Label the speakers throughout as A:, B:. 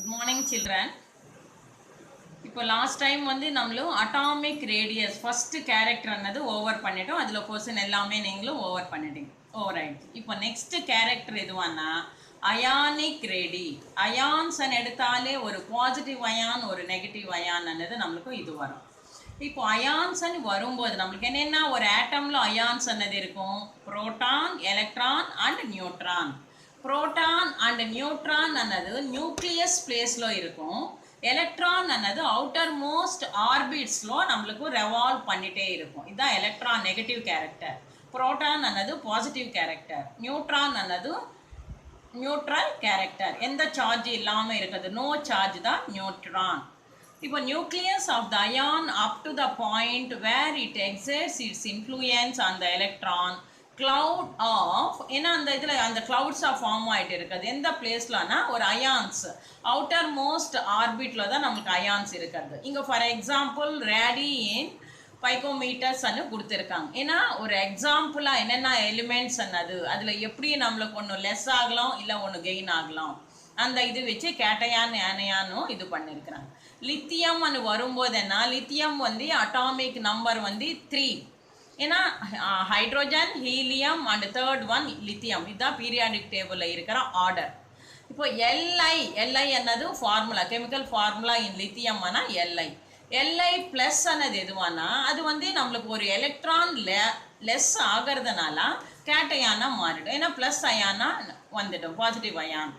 A: Good morning, children. இப்போ last time வந்து நம்மளும் அட்டாமிக் ரேடியஸ் ஃபர்ஸ்ட் கேரக்டர் அன்னது ஓவர் பண்ணிட்டோம். அதில் கொஸ்டின் எல்லாமே நீங்களும் ஓவர் பண்ணிட்டீங்க, ஓவர் ஆயிடுச்சு. இப்போ நெக்ஸ்ட் கேரக்டர் எதுவானா அயானிக் ரேடி. அயான்ஸ் எடுத்தாலே ஒரு பாசிட்டிவ் அயான் ஒரு நெகட்டிவ் அயான் அன்னது நம்மளுக்கும் இது வரும். இப்போ அயான்ஸ் வரும்போது நம்மளுக்கு என்னென்னா ஒரு ஆட்டம்ல அயான்ஸ் அன்னது இருக்கும், proton, electron and neutron. Proton and neutron அன்னது நியூக்ளியஸ் பிளேஸ்ல இருக்கும். எலக்ட்ரான் அன்னது அவுட்டர் மோஸ்ட் ஆர்பிட்ஸ்లో நம்மளுக்கு ரெவால்வ் பண்ணிட்டே இருக்கும். இதுதான் எலக்ட்ரான் நெகட்டிவ் கேரக்டர். புரோட்டான் அன்னது பாசிட்டிவ் கேரக்டர். நியூட்ரான் அன்னது நியூட்ரல் கேரக்டர், எந்த சார்ஜ் இல்லாமல் இருக்குது, நோ சார்ஜ் தான் நியூட்ரான். இப்போ nucleus of the ion up to the point where it exerts its influence on the electron cloud of ஏன்னா அந்த இதில் அந்த கிளவுட்ஸாக ஃபார்ம் ஆகிட்டு இருக்குது. எந்த பிளேஸ்லனா ஒரு அயான்ஸ் அவுட்டர் மோஸ்ட் ஆர்பிட்டில் தான் நமக்கு அயான்ஸ் இருக்கிறது. இங்கே ஃபார் எக்ஸாம்பிள் ரேடியின் பைக்கோமீட்டர்ஸ் கொடுத்துருக்காங்க. ஏன்னா ஒரு எக்ஸாம்பிளாக என்னென்ன எலிமெண்ட்ஸ் அன்னது அதில் எப்படி நம்மளுக்கு ஒன்று லெஸ் ஆகலாம் இல்லை ஒன்று கெயின் ஆகலாம், அந்த இது வச்சு கேட்டையான் ஆனையானும் இது பண்ணியிருக்கிறாங்க. லித்தியம் வரும்போது என்ன, லித்தியம் வந்து அட்டாமிக் நம்பர் வந்து 3. ஏன்னா hydrogen, helium and third one lithium. இதுதான் பீரியாடிக் டேபிளில் இருக்கிற ஆர்டர். இப்போ எல்ஐ என்னது ஃபார்முலா, கெமிக்கல் ஃபார்முலா இன் லித்தியம் ஆனால் எல்ஐ ப்ளஸ் அன்னது எதுவானா அது வந்து நம்மளுக்கு ஒரு எலக்ட்ரான் லெஸ் ஆகிறதுனால கேட்டையானா மாறிடும். ஏன்னா ப்ளஸ் அயானா வந்துடும், பாசிட்டிவ் அயான்.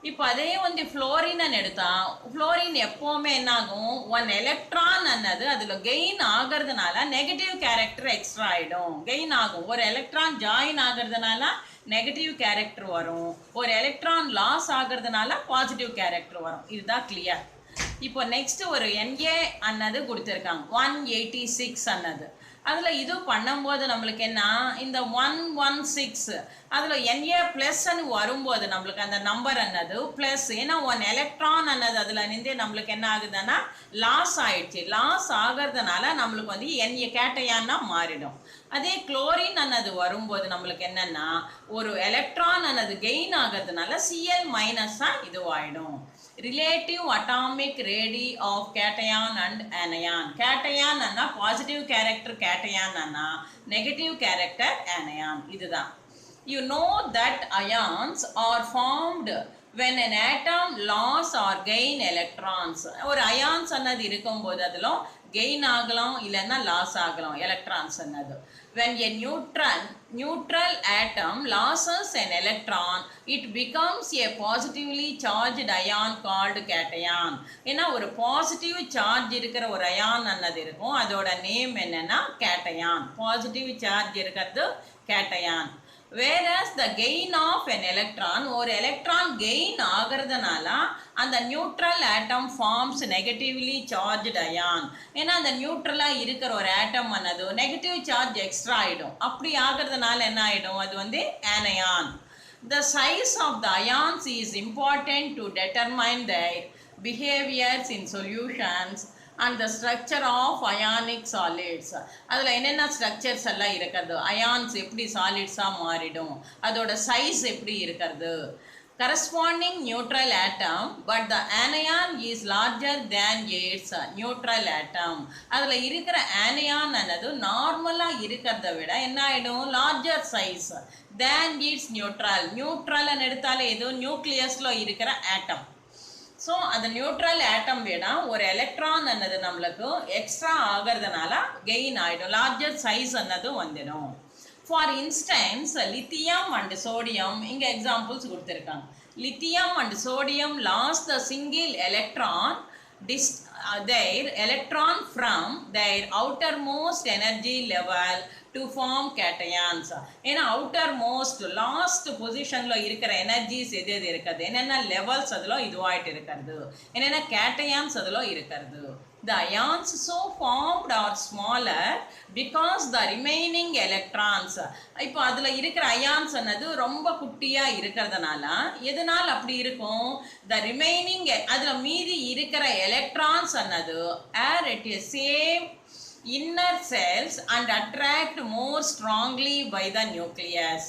A: இப்போ அதே வந்து ஃப்ளோரின் எடுத்தா ஃப்ளோரின் எப்போவுமே என்ன ஆகும், ஒன் எலக்ட்ரான் அன்னது அதில் கெயின் ஆகிறதுனால நெகட்டிவ் கேரக்டர் எக்ஸ்ட்ரா ஆகிடும், கெயின் ஆகும். ஒரு எலக்ட்ரான் ஜாயின் ஆகிறதுனால நெகட்டிவ் கேரக்டர் வரும், ஒரு எலக்ட்ரான் லாஸ் ஆகிறதுனால பாசிட்டிவ் கேரக்டர் வரும். இதுதான் கிளியர். இப்போ நெக்ஸ்ட் ஒரு NA அன்னது கொடுத்துருக்காங்க 186 அன்னது. அதில் இது பண்ணும்போது நம்மளுக்கு என்ன, இந்த 116 அதில் NA ப்ளஸ் வரும்போது நம்மளுக்கு அந்த நம்பர் அன்னது ப்ளஸ். ஏன்னா ஒன் எலக்ட்ரான் அன்னது அதில் நின்று நம்மளுக்கு என்ன ஆகுதுன்னா லாஸ் ஆயிடுச்சு. லாஸ் ஆகிறதுனால நம்மளுக்கு வந்து NA கேட்டையான்னா மாறிடும். அதே குளோரின் அன்னது வரும்போது நம்மளுக்கு என்னன்னா ஒரு எலக்ட்ரான் அன்னது கெயின் ஆகிறதுனால Cl மைனஸ் தான் இதுவாயிடும். Relative atomic radii of cation and anion. Cation அண்ணா பாசிட்டிவ் கேரக்டர் கேட்டையான் அண்ணா நெகட்டிவ் கேரக்டர் ஆனையான். இதுதான். You know that ions are formed when an atom loss or gain electrons. ஒரு ions அன்னது இருக்கும்போது அதில் gain ஆகலாம் இல்லைன்னா லாஸ் ஆகலாம் electrons அன்னது. When a neutral atom loses an electron, it becomes a positively charged ion called cation. ஏன்னா ஒரு positive charge இருக்கிற ஒரு அயான் அன்னது இருக்கும், அதோட நேம் என்னன்னா கேட்டையான். பாசிட்டிவ் சார்ஜ் இருக்கிறது cation. Whereas the gain of an electron, ஒரு எலக்ட்ரான் கெயின் ஆகிறதுனால அந்த நியூட்ரல் ஆட்டம் ஃபார்ம்ஸ் நெகட்டிவ்லி சார்ஜ்டு அயான். ஏன்னா அந்த நியூட்ரலாக இருக்கிற ஒரு ஆட்டம் அன்னது நெகட்டிவ் சார்ஜ் எக்ஸ்ட்ரா ஆகிடும். அப்படி ஆகிறதுனால என்ன ஆகிடும், அது வந்து ஆனையான். The size of the ions is important to determine their behaviors in solutions and the structure of ionic solids. அதில் என்னென்ன ஸ்ட்ரக்சர்ஸ் எல்லாம் இருக்கிறது, அயான்ஸ் எப்படி சாலிட்ஸாக மாறிடும், அதோட சைஸ் எப்படி இருக்கிறது. corresponding neutral atom but the anion is larger than its neutral atom. அதில் இருக்கிற ஆனையான் அன்னது நார்மலாக இருக்கிறத விட என்ன ஆகிடும், larger size than its neutral. Neutral எடுத்தாலே எது நியூக்ளியஸில் இருக்கிற ஆட்டம். ஸோ அந்த நியூட்ரல் ஆட்டம் விட ஒரு எலக்ட்ரான் அன்னது நம்மளுக்கு எக்ஸ்ட்ரா ஆகிறதுனால கெயின் ஆகிடும், லார்ஜர் சைஸ் அன்னது வந்துடும். For instance lithium and sodium இங்கே எக்ஸாம்பிள்ஸ் கொடுத்துருக்காங்க. Lithium and sodium lose the single electron their electron from their outermost energy level to form cations. ஏன்னா அவுட்டர் மோஸ்ட் லாஸ்ட் பொசிஷனில் இருக்கிற எனர்ஜிஸ் எது எது இருக்கிறது, என்னென்ன லெவல்ஸ் அதில் இதுவாகிட்டு இருக்கிறது, என்னென்ன கேட்டையான்ஸ் அதில் இருக்கிறது. The ions so formed are smaller because the remaining electrons. இப்போ அதில் இருக்கிற அயான்ஸ் அன்னது ரொம்ப குட்டியாக இருக்கிறதுனால எதனால் அப்படி இருக்கும், the remaining அதில் மீதி இருக்கிற electrons அன்னது are at a same inner cells and attract more strongly by the nucleus.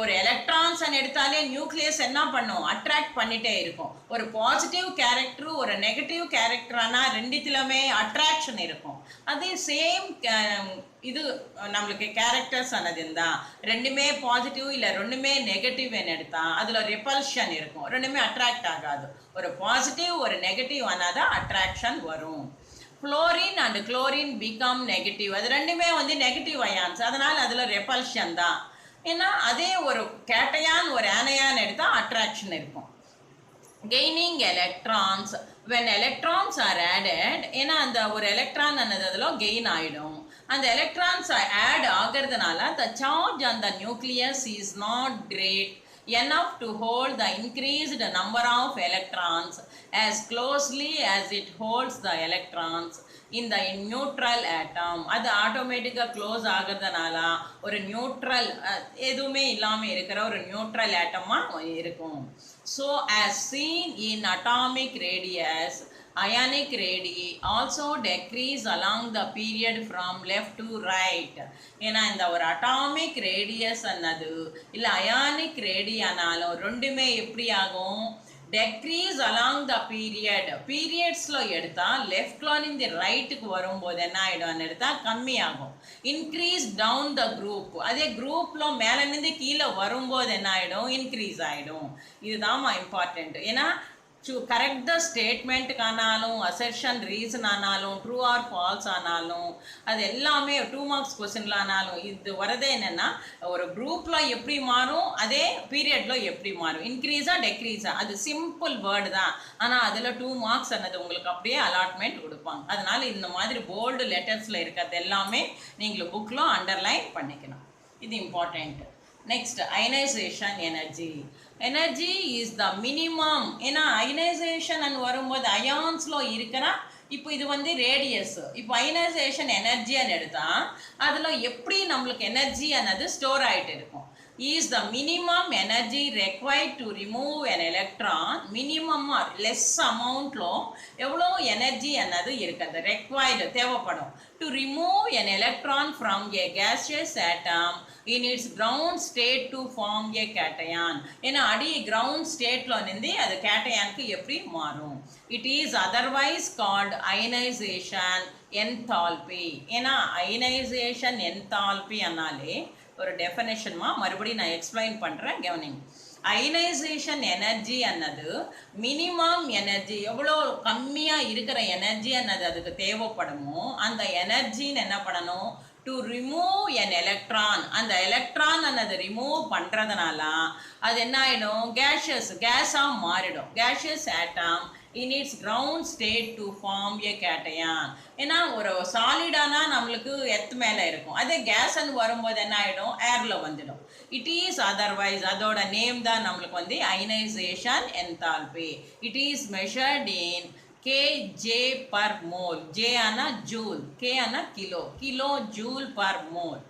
A: ஒரு எலக்ட்ரான்ஸ் எடுத்தாலே நியூக்ளியஸ் என்ன பண்ணும், அட்ராக்ட் பண்ணிட்டே இருக்கும். ஒரு பாசிட்டிவ் கேரக்டர் ஒரு நெகட்டிவ் கேரக்டரானா ரெண்டுத்திலுமே அட்ராக்ஷன் இருக்கும். அதே சேம் இது நம்மளுக்கு கேரக்டர்ஸ் ஆனது தான், ரெண்டுமே பாசிட்டிவ் இல்லை ரெண்டுமே நெகட்டிவ் எடுத்தா அதில் ரிப்பல்ஷன் இருக்கும், ரெண்டுமே அட்ராக்ட் ஆகாது. ஒரு பாசிட்டிவ் ஒரு நெகட்டிவ் ஆனாதான் அட்ராக்ஷன் வரும். Chlorine and chlorine become negative, அது ரெண்டுமே நெகட்டிவ் அயான்ஸ், அதனால் அதில் ரெப்பல்ஷன் தான். ஏன்னா அதே ஒரு கேட்டையான் ஒரு ஆனையான் எடுத்தால் அட்ராக்ஷன் இருக்கும். Gaining electrons, when electrons are added, ஏன்னா அந்த ஒரு எலக்ட்ரான் ஆனது அதில் கெயின் ஆகிடும். அந்த எலக்ட்ரான்ஸ் ஆட் ஆகிறதுனால the charge on the nucleus is not great enough to hold the increased number of electrons as closely as it holds the electrons in the neutral atom. அது ஆட்டோமேட்டிக்காக close ஆகிறதுனால ஒரு neutral எதுவுமே இல்லாமல் இருக்கிற ஒரு neutral ஆட்டமாக இருக்கும். So as seen in atomic radius, ionic radii also decrease along the period from left to right. ஏன்னா இந்த ஒரு அட்டாமிக் ரேடியஸ் அன்னது இல்லை அயானிக் ரேடி ஆனாலும் ரெண்டுமே எப்படி ஆகும், டெக்ரீஸ் அலாங் த பீரியட்ஸில் எடுத்தால் லெஃப்ட்லேருந்து ரைட்டுக்கு வரும்போது என்ன ஆகிடும் எடுத்தால் கம்மியாகும். இன்க்ரீஸ் டவுன் த குரூப், அதே குரூப்பில் மேலேருந்து கீழே வரும்போது என்ன ஆகிடும், இன்க்ரீஸ் ஆகிடும். இதுதான் இம்பார்ட்டண்ட். ஏன்னா டு கரெக்ட் த ஸ்டேட்மெண்ட்டுக்கானாலும் அசெர்ஷன் ரீசன் ஆனாலும் ட்ரூ ஆர் ஃபால்ஸ் ஆனாலும் அது எல்லாமே 2 மார்க்ஸ் கொஸ்டின்ல ஆனாலும் இது வரதே என்னென்னா ஒரு குரூப்பில் எப்படி மாறும், அதே பீரியடில் எப்படி மாறும், இன்க்ரீஸா டெக்ரீஸா, அது சிம்பிள் வேர்டு தான். ஆனால் அதில் 2 மார்க்ஸ் ஆனது உங்களுக்கு அப்படியே அலாட்மெண்ட் கொடுப்பாங்க. அதனால் இந்த மாதிரி போல்டு லெட்டர்ஸில் இருக்கிறது எல்லாமே நீங்கள் புக்கில் அண்டர்லைன் பண்ணிக்கணும். இது important. Next, ionization energy. Energy is the minimum. ஏன்னா அயனைசேஷன் வரும்போது அயான்ஸ்ல இருக்கிற இப்போ இது ரேடியஸ். இப்போ அயனைசேஷன் எனர்ஜின்னு எடுத்தா அதில் எப்படி நம்மளுக்கு எனர்ஜி ஆனது ஸ்டோர் ஆகிட்டு இருக்கும். Is the minimum energy required to remove an electron, minimum or less amount lo எவ்வளோ எனர்ஜி என்னது இருக்கிறது required தேவைப்படும் to remove an electron from a gaseous atom in its ground state to form a cation. ஏன்னா அடி ground stateல நின்று அது கேட்டையானுக்கு எப்படி மாறும். It is otherwise called ionization enthalpy. ஏன்னா ionization enthalpy ஆனாலே ஒரு டெஃபினேஷன்மா மறுபடியும் நான் எக்ஸ்பிளைன் பண்ணுறேன், கவனிங்க. அயனைசேஷன் எனர்ஜி அன்னது மினிமம் எனர்ஜி, எவ்வளோ கம்மியாக இருக்கிற எனர்ஜி அன்னது அதுக்கு தேவைப்படுமோ அந்த எனர்ஜின்னு என்ன பண்ணணும், டு ரிமூவ் என் எலக்ட்ரான். அந்த எலக்ட்ரான் அன்னது ரிமூவ் பண்ணுறதுனால அது என்ன ஆகிடும், கேஸாக மாறிடும். Gaseous atom in its ground state to form a cation. ஏன்னா ஒரு சாலிடானா நம்மளுக்கு எர்த் மேலே இருக்கும், அதே கேஸ்ன்னு வரும்போது என்ன ஆகிடும், ஏரில் வந்துடும். இட் இஸ் அதர்வைஸ், அதோட நேம் தான் நம்மளுக்கு ionisation enthalpy. It is measured in kJ per mole. J ஆனா ஜூல், K ஆனா kilo joule per mole.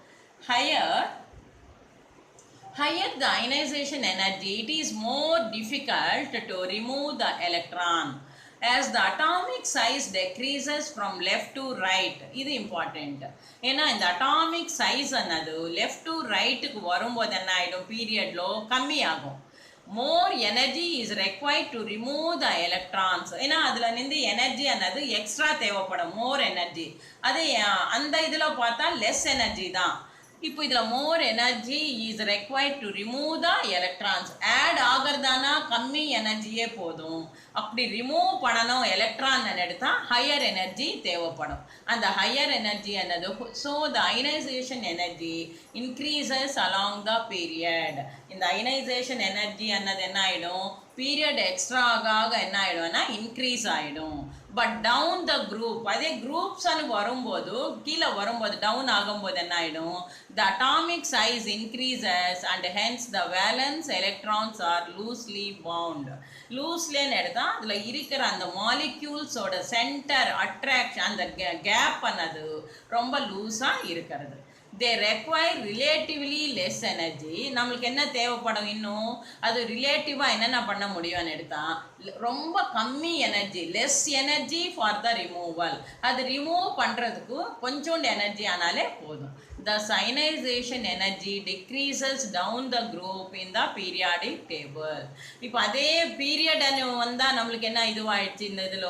A: Higher the ionization energy, it is more difficult to remove the electron as the atomic size decreases from left to right. இது important. ஏன்னா இந்த atomic size அன்னது left to right க்கு வரும்போது என்ன ஆகிடும், பீரியட்லோ கம்மியாகும். more energy is required to remove the electrons. ஏன்னா அதில் நின்று எனர்ஜி அன்னது எக்ஸ்ட்ரா தேவைப்படும், more energy. அதே அந்த இதில் பார்த்தா less energy தான். இப்போ இதில் more energy is required to remove the electrons. Add ஆகிறதானா கம்மி எனர்ஜியே போதும். அப்படி ரிமூவ் பண்ணணும் எலக்ட்ரான் எடுத்தால் ஹையர் எனர்ஜி தேவைப்படும். அந்த ஹையர் எனர்ஜி என்னது, so the ionization energy increases along the period. இந்த அயனைசேஷன் எனர்ஜி என்னது என்ன ஆகிடும், பீரியட் எக்ஸ்ட்ரா ஆக என்ன ஆகிடும்னா இன்க்ரீஸ் ஆகிடும். பட் டவுன் த குரூப், அதே குரூப்ஸ்ன்னு வரும்போது கீழே வரும்போது டவுன் ஆகும்போது என்ன ஆகிடும், the atomic size increases and hence the valence electrons are loosely bound. லூஸ்லேன்னு எடுத்தால் அதில் இருக்கிற அந்த மாலிக்யூல்ஸோட சென்டர் அட்ராக்ஷன் அந்த கேப் பண்ணது ரொம்ப லூஸாக இருக்கிறது. they require relatively less energy. நம்மளுக்கு என்ன தேவைப்படும் இன்னும் அது ரிலேட்டிவாக என்னென்ன பண்ண முடியும்னு எடுத்தா ரொம்ப கம்மி energy, less energy for the removal. அது ரிமூவ் பண்ணுறதுக்கு கொஞ்சோண்டு எனர்ஜி ஆனாலே போதும். The ionization energy decreases down the group in the periodic table. இப்போ அதே பீரியட் வந்தால் நம்மளுக்கு என்ன இதுவாகிடுச்சு, இந்த இதில்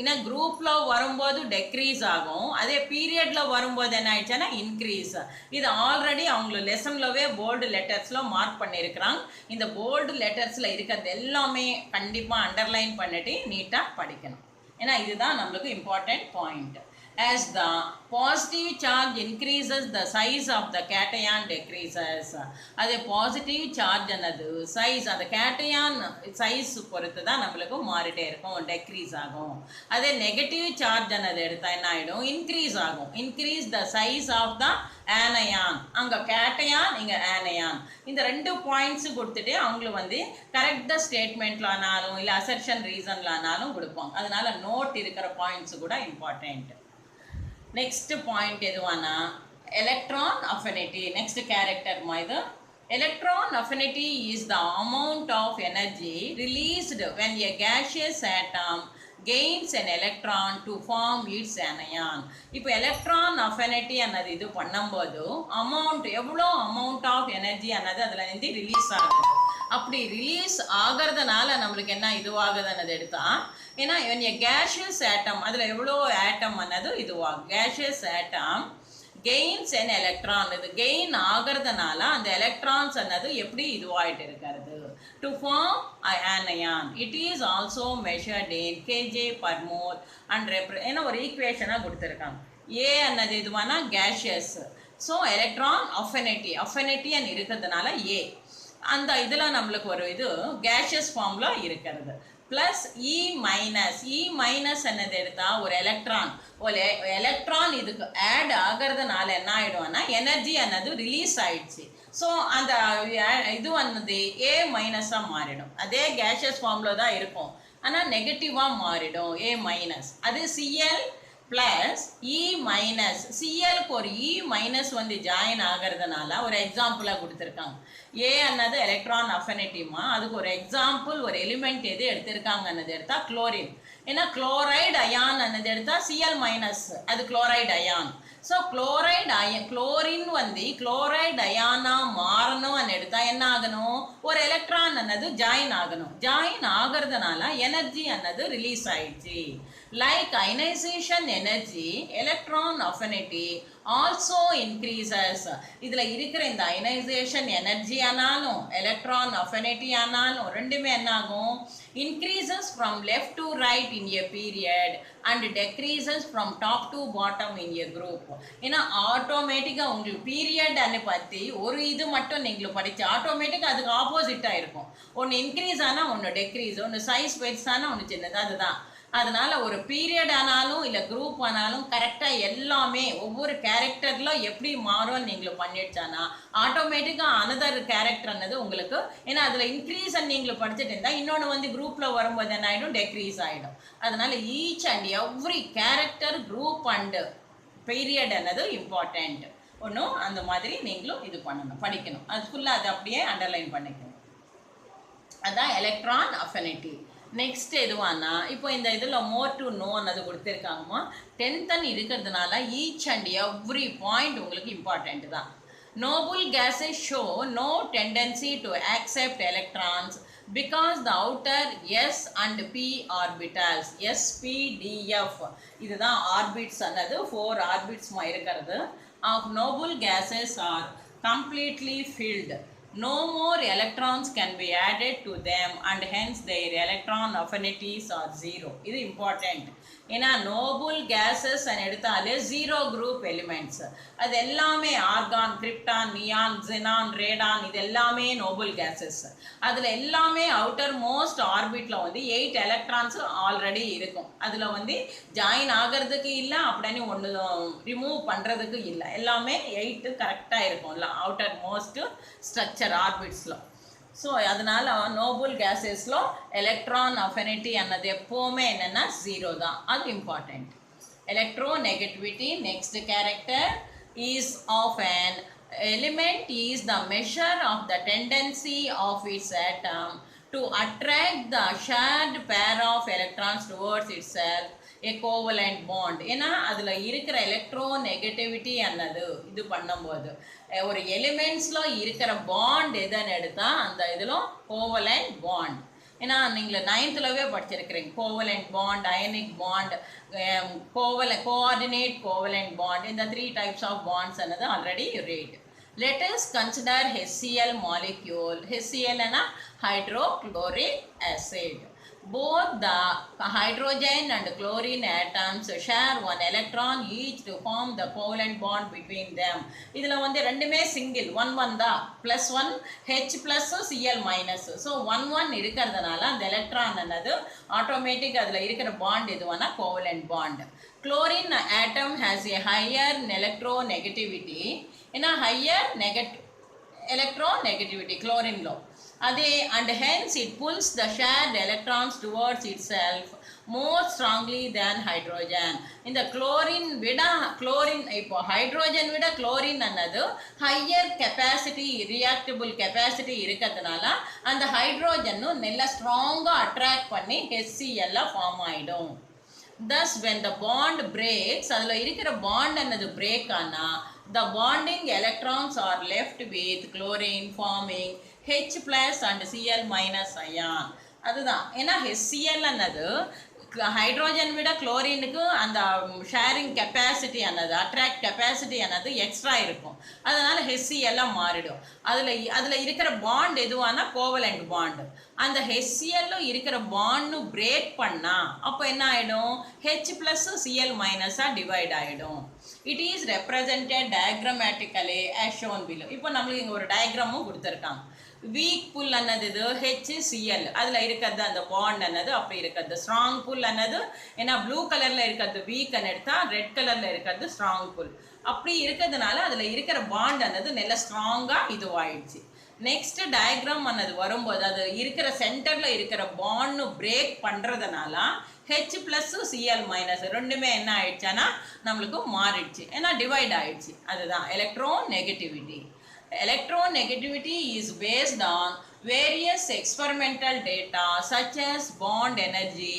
A: இன்னும் குரூப்பில் வரும்போது டெக்ரீஸ் ஆகும், அதே பீரியடில் வரும்போது என்ன ஆயிடுச்சுன்னா இன்க்ரீஸ். இது ஆல்ரெடி அவங்க லெசன்லவே போல்டு லெட்டர்ஸில் மார்க் பண்ணியிருக்கிறாங்க. இந்த போல்டு லெட்டர்ஸில் இருக்கிறது எல்லாமே கண்டிப்பாக அண்டர்லைன் பண்ணிட்டு நீட்டாக படிக்கணும். ஏன்னா இதுதான் நம்மளுக்கு important point. As the positive charge increases, the size of the cation decreases. அது பாசிட்டிவ் சார்ஜ் என்னது சைஸ், அந்த கேட்டையான் சைஸ் பொறுத்து தான் நம்மளுக்கு மாறிட்டே இருக்கும், டெக்ரீஸ் ஆகும். அதே நெகட்டிவ் சார்ஜ் என்னது எடுத்தால் என்ன ஆகிடும், இன்க்ரீஸ் ஆகும். Increase the size of the anion, அங்கே கேட்டையான் இங்கே ஆனயான். இந்த 2 பாயிண்ட்ஸு கொடுத்துட்டு அவங்களுக்கு கரெக்ட் ஸ்டேட்மெண்ட்ல ஆனாலும் இல்லை அசர்ஷன் ரீசன்ல ஆனாலும் கொடுப்போம். அதனால நோட் இருக்கிற பாயிண்ட்ஸு கூட important. Next point எதுவானா electron affinity. Next character இது electron affinity is the amount of energy released when a gaseous atom gains an electron to form its anion. இப்போ electron affinity ಅನ್ನது இது பண்ணும்போது amount எவ்வளோ amount of energy ಅನ್ನது அதில் release ஆகும். அப்படி release ஆகிறதுனால நம்மளுக்கு என்ன இதுவாகுதுன்னு எடுத்தா, ஏன்னா கேஷியஸ் ஆட்டம் அதில் எவ்வளோ ஆட்டம் ಅನ್ನது இதுவாகும். Gaseous atom gains an electron, இது கெயின் ஆகிறதுனால அந்த எலக்ட்ரான்ஸ் ಅನ್ನது எப்படி இதுவாகிட்டு இருக்கிறது to form anion. It is also measured in KJ per mole and ஏன்னா ஒரு ஈக்குவேஷனாக கொடுத்துருக்காங்க. ஏ ಅನ್ನது இதுவானா gaseous, so electron affinity and இருக்கிறதுனால ஏ. அந்த இதில் நம்மளுக்கு ஒரு இது கேஷியஸ் ஃபார்மில் இருக்கிறது. ப்ளஸ் இ மைனஸ் என்னது எடுத்தால் ஒரு எலக்ட்ரான் இதுக்கு ஆட் ஆகிறதுனால என்ன ஆகிடும்னா எனர்ஜி ಅನ್ನது ரிலீஸ் ஆயிடுச்சு. ஸோ அந்த இது ஏ மைனஸாக மாறிடும். அதே கேஷியஸ் ஃபார்மில் தான் இருக்கும், ஆனால் நெகட்டிவாக மாறிடும் ஏ மைனஸ். அது சிஎல் ப்ளஸ் இ மைனஸ், சிஎல்க்கு ஒரு இ மைனஸ் ஜாயின் ஆகிறதுனால ஒரு எக்ஸாம்பிளாக கொடுத்துருக்காங்க. ஏ ಅನ್ನது எலக்ட்ரான் அஃபினிட்டிமா, அதுக்கு ஒரு எக்ஸாம்பிள் ஒரு எலிமெண்ட் எது எடுத்திருக்காங்கன்னது எடுத்தால் குளோரின். ஏன்னா குளோரைடு அயான் ಅನ್ನது எடுத்தால் சிஎல் மைனஸ், அது chloride ion. So chlorine chloride அயானா மாறணும் எடுத்தால் என்ன ஆகணும், ஒரு எலக்ட்ரான் ಅನ್ನது ஜாயின் ஆகணும். ஜாயின் ஆகிறதுனால எனர்ஜி ಅನ್ನது ரிலீஸ் ஆயிடுச்சு. Like ionization energy, electron affinity also increases. இதில் இருக்கிற இந்த ionization energy ஆனாலும் electron affinity ஆனாலும் ரெண்டுமே என்ன ஆகும், increases from left to right in a period and decreases from top to bottom in a group. ஏன்னா ஆட்டோமேட்டிக்காக உங்களுக்கு பீரியட் அன்னு பற்றி ஒரு இது மட்டும் நீங்கள் படித்து ஆட்டோமேட்டிக்காக அதுக்கு ஆப்போசிட்டாக இருக்கும். ஒன்று இன்க்ரீஸ் ஆனால் ஒன்று டெக்ரீஸ், ஒன்று சைஸ் பெருசானால் ஒன்று சின்னது, அதுதான். அதனால ஒரு பீரியட் ஆனாலும் இல்லை குரூப் ஆனாலும் கரெக்டாக எல்லாமே ஒவ்வொரு கேரக்டரில் எப்படி மாறும் நீங்கள் பண்ணிடுச்சானா ஆட்டோமேட்டிக்காக அனதர் கேரக்டர் ಅನ್ನது உங்களுக்கு, ஏன்னா அதில் இன்க்ரீஸ் நீங்கள் படிச்சுட்டு இருந்தால் இன்னொன்று குரூப்பில் வரும்போது என்ன ஆகிடும், டெக்ரீஸ் ஆகிடும். அதனால each and every character group and period ಅನ್ನது இம்பார்ட்டண்ட். ஒன்றும் அந்த மாதிரி நீங்களும் இது பண்ணணும், படிக்கணும். அது ஃபுல்லாக அது அப்படியே அண்டர்லைன் பண்ணிக்கணும். அதுதான் எலக்ட்ரான் அஃபினிட்டி. நெக்ஸ்ட் எதுவானா இப்போ இந்த இதில் மோர் டு நோ அது கொடுத்துருக்காங்கம்மா. 10th இருக்கிறதுனால ஈச் அண்ட் எவ்ரி பாயிண்ட் உங்களுக்கு இம்பார்ட்டண்ட் தான். Noble gases show no tendency to accept electrons because the outer s and p orbitals s p d f இதுதான் orbits ಅನ್ನது 4 orbits இருக்கிறது of noble gases are completely filled. No more electrons can be added to them and hence their electron affinities are zero. இது important. ஏன்னா noble gases எடுத்தாலே zero group elements. அது எல்லாமே argon, krypton, neon, xenon, Radon இது எல்லாமே noble gases. அதில் எல்லாமே outer most orbitல 8 electrons already இருக்கும். அதில் ஜாயின் ஆகிறதுக்கு இல்லை அப்படின்னு ஒன்று ரிமூவ் பண்ணுறதுக்கு இல்லை, எல்லாமே 8 கரெக்டாக இருக்கும் இல்லை outer most structure ஆர்பிட்ஸில். ஸோ அதனால் நோபல் கேஸஸில் எலக்ட்ரான் அஃபினிட்டி ಅನ್ನது எப்போவுமே என்னென்னா 0 தான், அது important. Electro negativity next character is of an element is the measure of the tendency of its atom to attract the shared pair of electrons towards itself, a covalent bond. ஏன்னா அதில் இருக்கிற electronegativity அன்னது இது பண்ணும்போது ஒரு எலிமெண்ட்ஸில் இருக்கிற bond எதுன்னு எடுத்தால் அந்த இதில் கோவலண்ட் பாண்ட். ஏன்னா நீங்கள் 9th படிச்சிருக்கிறீங்க covalent bond, ionic bond, coordinate covalent bond, இந்த 3 types of bonds ಅನ್ನೋದು already read. Let us consider HCl molecule. HCl is hydrochloric acid. Both the hydrogen and chlorine atoms share one electron each to form the covalent bond between them. இதில் வந்து ரெண்டுமே single 1 தான், +1 H plus Cl minus. So 1 இருக்கிறதுனால அந்த electron என்னது automatic அதில் இருக்கிற bond எதுவானா covalent bond. Chlorine atom has a higher electronegativity. ஏன்னா higher electronegativity chlorine low. And hence it pulls the shared electrons towards itself more strongly than hydrogen. இந்த chlorine விட இப்போ ஹைட்ரோஜன் விட chlorine ಅನ್ನது ஹையர் கெப்பாசிட்டி ரியாக்டபிள் கெப்பாசிட்டி இருக்கிறதுனால அந்த ஹைட்ரோஜனும் நல்ல ஸ்ட்ராங்காக attract பண்ணி HCl ஃபார்ம் ஆகிடும். Thus when the bond breaks, அதில் இருக்கிற பாண்ட் என்னது பிரேக் ஆனால் the bonding electrons are left with chlorine forming H plus and Cl minus ion. அதுதான் ஏன்னா HCl ಅನ್ನது ஹைட்ரோஜன் விட குளோரினுக்கு அந்த ஷேரிங் கெப்பாசிட்டி ಅನ್ನது அட்ராக்ட் கெப்பாசிட்டி ಅನ್ನது எக்ஸ்ட்ரா இருக்கும். அதனால் HCl மாறிடும். அதில் இருக்கிற பாண்ட் எதுவானா கோவலண்ட் பாண்டு. அந்த HCl இருக்கிற பாண்டு பிரேக் பண்ணால் அப்போ என்ன ஆகிடும் H plus Cl minus divide ஆகிடும். It is represented diagrammatically as shown below. இப்போ நம்மளுக்கு இங்கே ஒரு டயக்ராமும் கொடுத்துருக்காங்க. வீக் புல் ಅನ್ನது இது HCl அதில் இருக்கிறது அந்த பாண்ட் ಅನ್ನது அப்படி இருக்கிறது. ஸ்ட்ராங் புல் ಅನ್ನது ஏன்னா ப்ளூ கலரில் இருக்கிறது வீக்னு எடுத்தால் ரெட் கலரில் இருக்கிறது ஸ்ட்ராங் புல். அப்படி இருக்கிறதுனால அதில் இருக்கிற பாண்ட் ಅನ್ನது நல்ல ஸ்ட்ராங்காக இதுவாகிடுச்சு. நெக்ஸ்ட் டயக்ராம் ಅನ್ನது வரும்போது அது இருக்கிற சென்டரில் இருக்கிற பாண்டு பிரேக் பண்ணுறதுனால H plus Cl minus ரெண்டுமே என்ன ஆயிடுச்சானா நம்மளுக்கு மாறிடுச்சு, ஏன்னா டிவைட் ஆயிடுச்சு. அதுதான் electronegativity. Electronegativity is based on various experimental data such as bond energy,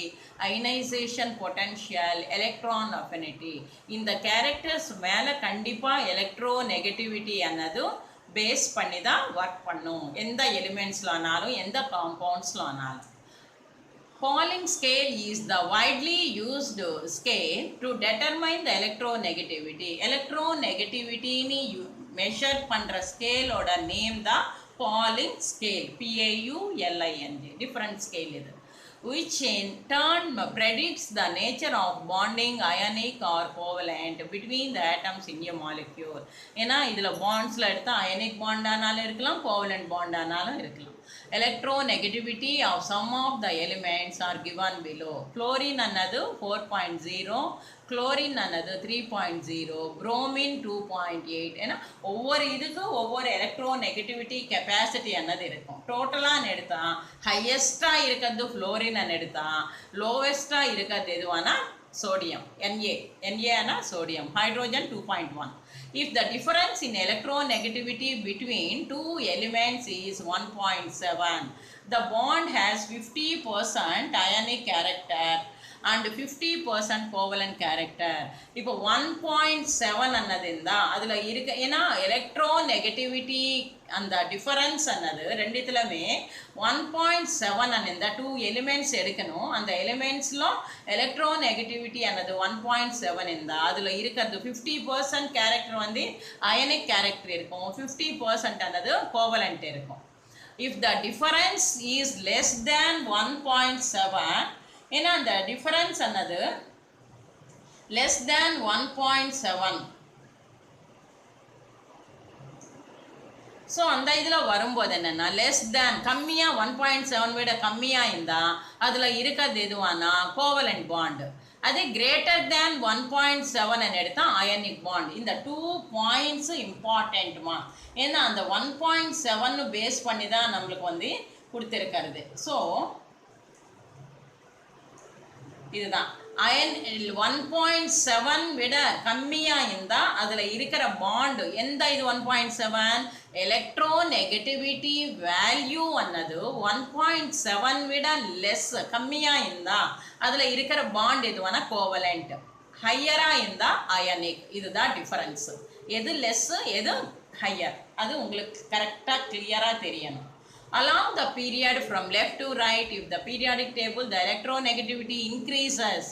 A: ionization potential, electron affinity. இந்த கேரக்டர்ஸ் மேலே கண்டிப்பாக எலக்ட்ரோநெகட்டிவிட்டி ಅನ್ನது பேஸ் பண்ணி தான் ஒர்க் பண்ணும், எந்த எலிமெண்ட்ஸில் ஆனாலும் எந்த காம்பவுண்ட்ஸில் ஆனாலும். Pauling scale is the widely used scale to determine the electronegativity. Electronegativity ni measure பண்ற scale ஓட நேம் தான் Pauling scale, PAULING, different scale இது, which in turn predicts the nature of bonding ionic or covalent between the atoms in a molecule. ஏன்னா இதில் பாண்ட்ஸில் எடுத்தால் ionic bond ஆனாலும் இருக்கலாம், covalent bond ஆனாலும் இருக்கலாம். Electronegativity of some of the elements are given below. Chlorine ಅನ್ನது 4.0, chlorine ಅನ್ನது 3.0, bromine 2.8. ஏன்னா ஒவ்வொரு இதுக்கு ஒவ்வொரு எலக்ட்ரோநெகட்டிவிட்டி கெப்பாசிட்டி ಅನ್ನது இருக்கும். டோட்டலாக எடுத்தால் ஹையஸ்டாக இருக்கிறது ஃப்ளோரின் எடுத்தால் லோவஸ்டாக இருக்கிறது எதுவானா sodium, Na ana sodium, hydrogen 2.1. If the difference in electronegativity between two elements is 1.7, the bond has 50% ionic character and 50% covalent character. இப்போ 1.7 ಅನ್ನது இருந்தால் அதில் இருக்க, ஏன்னா எலக்ட்ரோநெகட்டிவிட்டி அந்த டிஃபரன்ஸ் ಅನ್ನது ரெண்டுத்துலையுமே 1.7 ಅನ್ನிಂದ 2 எலிமெண்ட்ஸ் எடுக்கணும். அந்த எலிமெண்ட்ஸில் எலக்ட்ரோநெகட்டிவிட்டி ಅನ್ನது 1.7 இருந்தால் அதில் இருக்கிறது 50% கேரக்டர் வந்து அயனிக் கேரக்டர் இருக்கும், 50% ಅನ್ನது கோவலண்ட் இருக்கும். If the difference is less than 1.7, ஏன்னா அந்த டிஃபரன்ஸ் ಅನ್ನது less than 1.7, ஸோ அந்த இதில் வரும்போது என்னென்னா லெஸ் தேன் கம்மியாக 1.7 விட கம்மியாக இருந்தால் அதில் இருக்கிறது எதுவானா கோவலண்ட் பாண்டு. அதே கிரேட்டர் தேன் 1.7 எடுத்தால் அயனிக் பாண்ட். இந்த 2 பாயிண்ட்ஸு இம்பார்ட்டண்ட்டுமா, ஏன்னா அந்த 1.7 பேஸ் பண்ணி தான் நம்மளுக்கு வந்து கொடுத்துருக்கிறது. ஸோ இதுதான் அயன் 1.7 விட கம்மியாக இருந்தால் அதில் இருக்கிற பாண்டு எந்த இது 1.7 எலக்ட்ரோநெகட்டிவிட்டி வேல்யூ அன்னது 1.7 விட லெஸ் கம்மியாக இருந்தால் அதில் இருக்கிற பாண்ட் எதுவானா கோவலண்ட், ஹையராக இருந்தால் அயனிக். இதுதான் டிஃபரன்ஸ். எது லெஸ்ஸு எது ஹையர் அது உங்களுக்கு கரெக்டாக கிளியராக தெரியணும். Along the period from left to right, if the periodic table, the electronegativity increases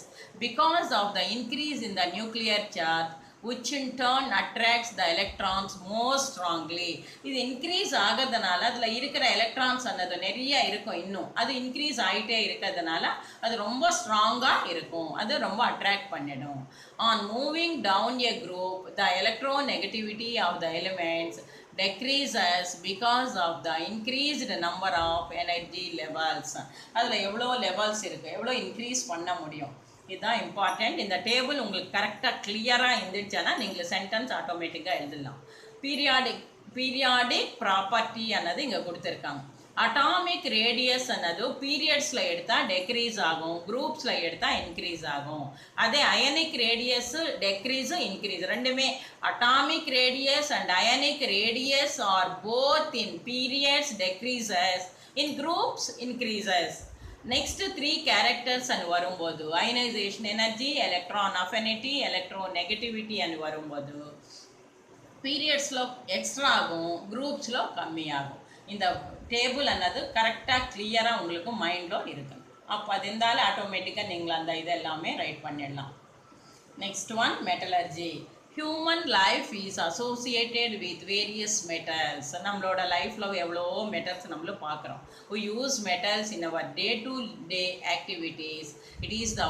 A: because of the increase in the nuclear charge, which in turn attracts the electrons more strongly. இது increase ஆகிறதுனால அதில் இருக்கிற electrons அன்னது நிறைய இருக்கும், இன்னும் அது increase ஆகிட்டே இருக்கிறதுனால அது ரொம்ப ஸ்ட்ராங்காக இருக்கும், அது ரொம்ப அட்ராக்ட் பண்ணிடும். On moving down a group, the electronegativity of the elements decreases because of the increased number of energy levels. அதில் எவ்வளோ லெவல்ஸ் இருக்குது, எவ்வளோ இன்க்ரீஸ் பண்ண முடியும், இதுதான் இம்பார்ட்டண்ட். இந்த டேபிள் உங்களுக்கு கரெக்டாக கிளியராக இருந்துச்சுன்னா நீங்கள் சென்டென்ஸ் ஆட்டோமேட்டிக்காக எழுதலாம். பீரியாடிக் ப்ராப்பர்ட்டி அன்னது இங்கே கொடுத்துருக்காங்க. அட்டாமிக் ரேடியஸ் அன்னது பீரியட்ஸில் எடுத்தால் டெக்ரீஸ் ஆகும், குரூப்ஸில் எடுத்தால் இன்க்ரீஸ் ஆகும். அதே அயனிக் ரேடியஸு டெக்ரீஸு இன்க்ரீஸ் ரெண்டுமே. Atomic radius and ionic radius are both in periods decreases, in groups increases. Next 3 characters and வரும்போது ionization energy, electron affinity, electronegativity and வரும்போது பீரியட்ஸில் எக்ஸ்ட்ரா ஆகும், குரூப்ஸில் கம்மியாகும். இந்த டேபிள் அன்னது கரெக்டாக கிளியராக உங்களுக்கு மைண்டில் இருக்கும். அப்போ அது இருந்தாலும் ஆட்டோமேட்டிக்காக நீங்கள் அந்த இது எல்லாமே ரைட் பண்ணிடலாம். Next one metallurgy. Human life is associated with various metals. நம்மளோட லைஃப்பில் எவ்வளோ மெட்டல்ஸ் நம்மளும் பார்க்குறோம். we use metals in our day to day activities. It is the